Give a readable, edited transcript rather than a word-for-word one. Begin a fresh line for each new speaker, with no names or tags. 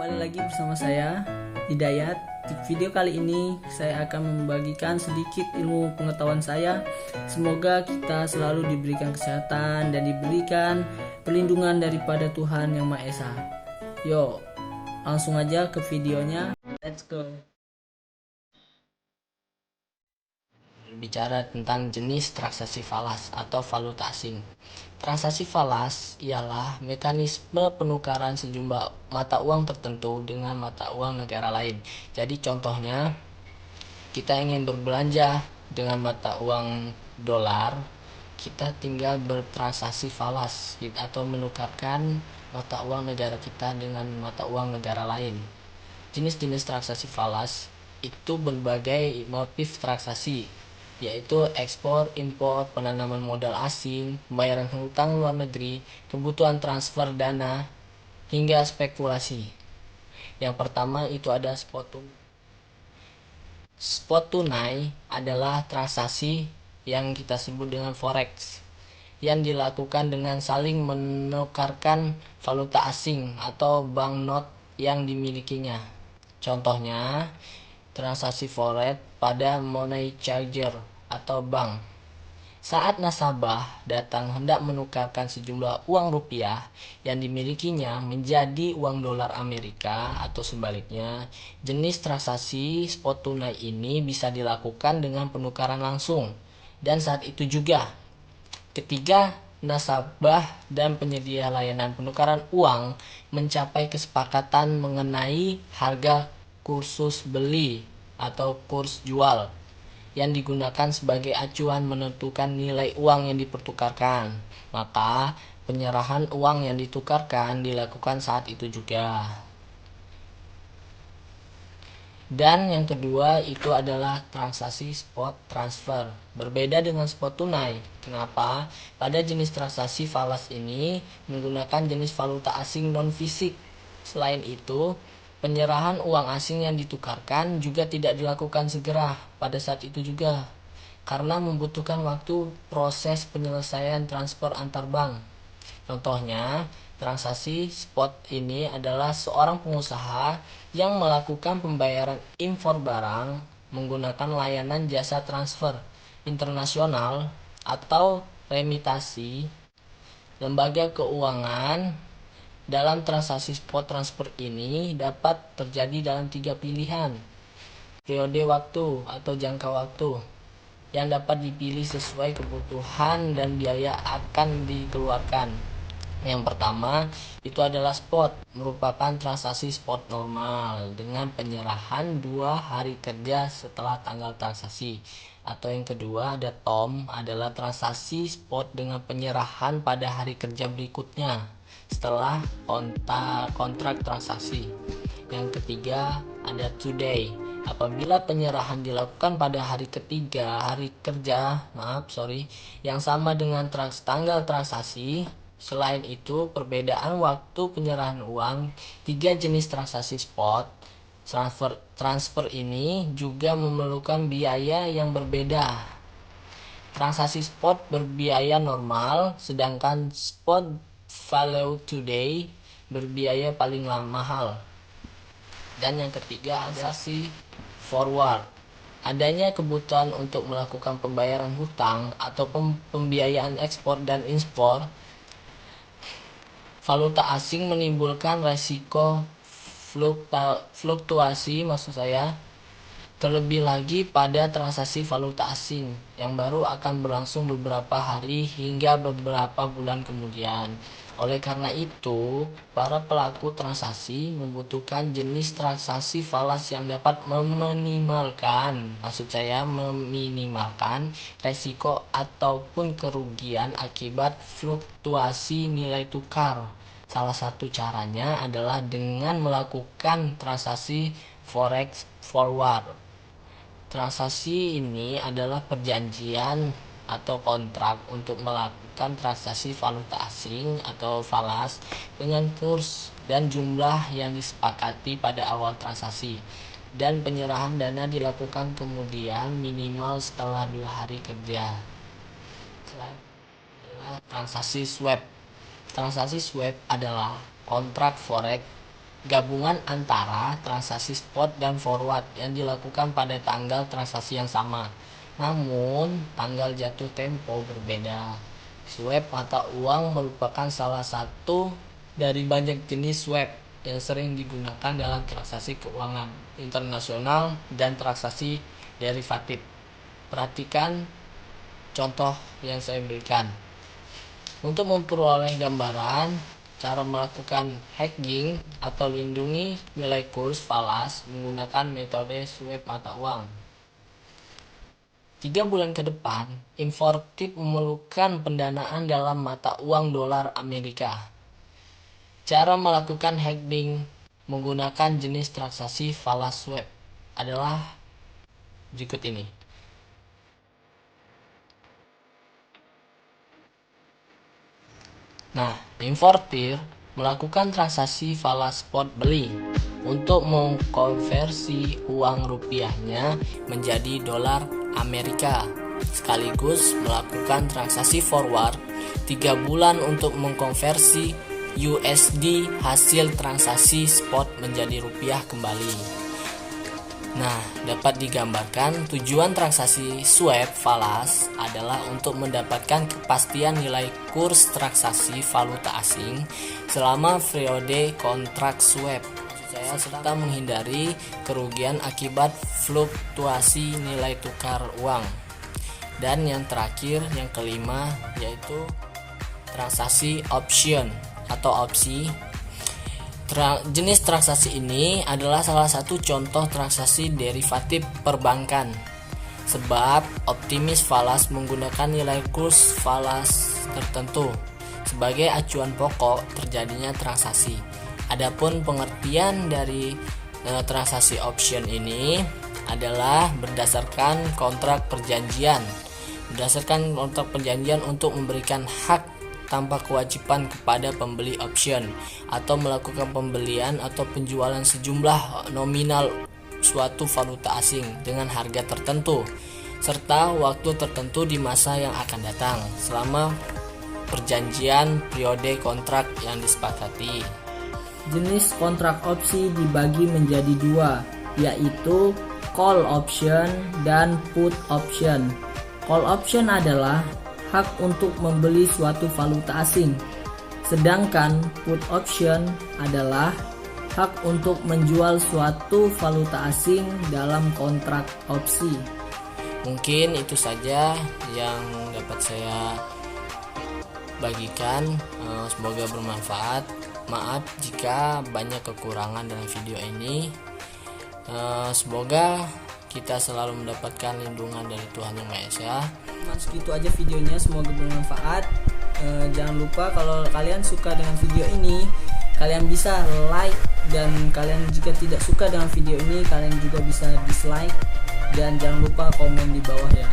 Kembali lagi bersama saya Hidayat. Di video kali ini saya akan membagikan sedikit ilmu pengetahuan saya. Semoga kita selalu diberikan kesehatan dan diberikan perlindungan daripada Tuhan Yang Maha Esa. Yuk, langsung aja ke videonya. Let's go. Bicara tentang jenis transaksi falas atau valuta asing. Transaksi falas ialah mekanisme penukaran sejumlah mata uang tertentu dengan mata uang negara lain. Jadi contohnya, kita ingin berbelanja dengan mata uang dolar, kita tinggal bertransaksi falas atau menukarkan mata uang negara kita dengan mata uang negara lain. Jenis-jenis transaksi falas itu berbagai motif transaksi, yaitu ekspor, impor, penanaman modal asing, pembayaran hutang luar negeri, kebutuhan transfer dana, hingga spekulasi. Yang pertama itu ada spot tunai. Spot tunai adalah transaksi yang kita sebut dengan forex, yang dilakukan dengan saling menukarkan valuta asing atau banknot yang dimilikinya. Contohnya, transaksi forex pada money changer atau bank. Saat nasabah datang hendak menukarkan sejumlah uang rupiah yang dimilikinya menjadi uang dolar Amerika atau sebaliknya, jenis transaksi spot tunai ini bisa dilakukan dengan penukaran langsung. Dan saat itu juga, ketika nasabah dan penyedia layanan penukaran uang mencapai kesepakatan mengenai harga kursus beli atau kurs jual yang digunakan sebagai acuan menentukan nilai uang yang dipertukarkan, maka penyerahan uang yang ditukarkan dilakukan saat itu juga. Dan yang kedua itu adalah transaksi spot transfer. Berbeda dengan spot tunai. Kenapa? Pada jenis transaksi falas ini menggunakan jenis valuta asing non-fisik. Selain itu, penyerahan uang asing yang ditukarkan juga tidak dilakukan segera pada saat itu juga, karena membutuhkan waktu proses penyelesaian transfer antar bank. Contohnya, transaksi spot ini adalah seorang pengusaha yang melakukan pembayaran impor barang menggunakan layanan jasa transfer internasional atau remitasi lembaga keuangan. Dalam transaksi spot transfer ini dapat terjadi dalam 3 pilihan periode waktu atau jangka waktu yang dapat dipilih sesuai kebutuhan dan biaya akan dikeluarkan. Yang pertama itu adalah spot, merupakan transaksi spot normal dengan penyerahan 2 hari kerja setelah tanggal transaksi. Atau yang kedua ada TOM, adalah transaksi spot dengan penyerahan pada hari kerja berikutnya setelah kontrak transaksi. Yang ketiga ada today, apabila penyerahan dilakukan pada hari ketiga yang sama dengan tanggal transaksi. Selain itu, perbedaan waktu penyerahan uang 3 jenis transaksi spot transfer ini juga memerlukan biaya yang berbeda. Transaksi spot berbiaya normal, sedangkan spot value today berbiaya paling mahal. Dan yang ketiga ada transaksi forward. Adanya kebutuhan untuk melakukan pembayaran hutang atau pembiayaan ekspor dan impor valuta asing menimbulkan resiko fluktuasi terlebih lagi pada transaksi valuta asing yang baru akan berlangsung beberapa hari hingga beberapa bulan kemudian. Oleh karena itu, para pelaku transaksi membutuhkan jenis transaksi falas yang dapat meminimalkan resiko ataupun kerugian akibat fluktuasi nilai tukar. Salah satu caranya adalah dengan melakukan transaksi forex forward. Transaksi ini adalah perjanjian atau kontrak untuk melakukan transaksi valuta asing atau falas dengan kurs dan jumlah yang disepakati pada awal transaksi, dan penyerahan dana dilakukan kemudian minimal setelah 2 hari kerja. Transaksi swap. Transaksi swap adalah kontrak forex gabungan antara transaksi spot dan forward yang dilakukan pada tanggal transaksi yang sama, namun tanggal jatuh tempo berbeda. Swap mata uang merupakan salah satu dari banyak jenis swap yang sering digunakan dalam transaksi keuangan internasional dan transaksi derivatif. Perhatikan contoh yang saya berikan. Untuk memperoleh gambaran cara melakukan hedging atau lindungi nilai kurs falas menggunakan metode swap mata uang. 3 bulan ke depan, Infortip memerlukan pendanaan dalam mata uang dolar Amerika. Cara melakukan hedging menggunakan jenis transaksi falas swap adalah berikut ini. Nah, Infortir melakukan transaksi falas spot beli untuk mengkonversi uang rupiahnya menjadi dolar Amerika, sekaligus melakukan transaksi forward 3 bulan untuk mengkonversi USD hasil transaksi spot menjadi rupiah kembali. Nah, dapat digambarkan tujuan transaksi swap falas adalah untuk mendapatkan kepastian nilai kurs transaksi valuta asing selama periode kontrak swap, serta menghindari kerugian akibat fluktuasi nilai tukar uang. Dan yang terakhir, yang kelima, yaitu transaksi option atau opsi. Jenis transaksi ini adalah salah satu contoh transaksi derivatif perbankan, sebab optimis falas menggunakan nilai kurs falas tertentu sebagai acuan pokok terjadinya transaksi. Adapun pengertian dari transaksi option ini adalah berdasarkan kontrak perjanjian untuk memberikan hak tanpa kewajiban kepada pembeli option atau melakukan pembelian atau penjualan sejumlah nominal suatu valuta asing dengan harga tertentu serta waktu tertentu di masa yang akan datang selama perjanjian periode kontrak yang disepakati. Jenis kontrak opsi dibagi menjadi dua, yaitu call option dan put option. Call option adalah hak untuk membeli suatu valuta asing, sedangkan put option adalah hak untuk menjual suatu valuta asing dalam kontrak opsi. Mungkin itu saja yang dapat saya bagikan, semoga bermanfaat. Maaf jika banyak kekurangan dalam video ini. Semoga kita selalu mendapatkan lindungan dari Tuhan Yang Maha Esa. Segitu aja videonya, semoga bermanfaat. Jangan lupa kalau kalian suka dengan video ini, kalian bisa like, dan kalian jika tidak suka dengan video ini, kalian juga bisa dislike, dan jangan lupa komen di bawah ya.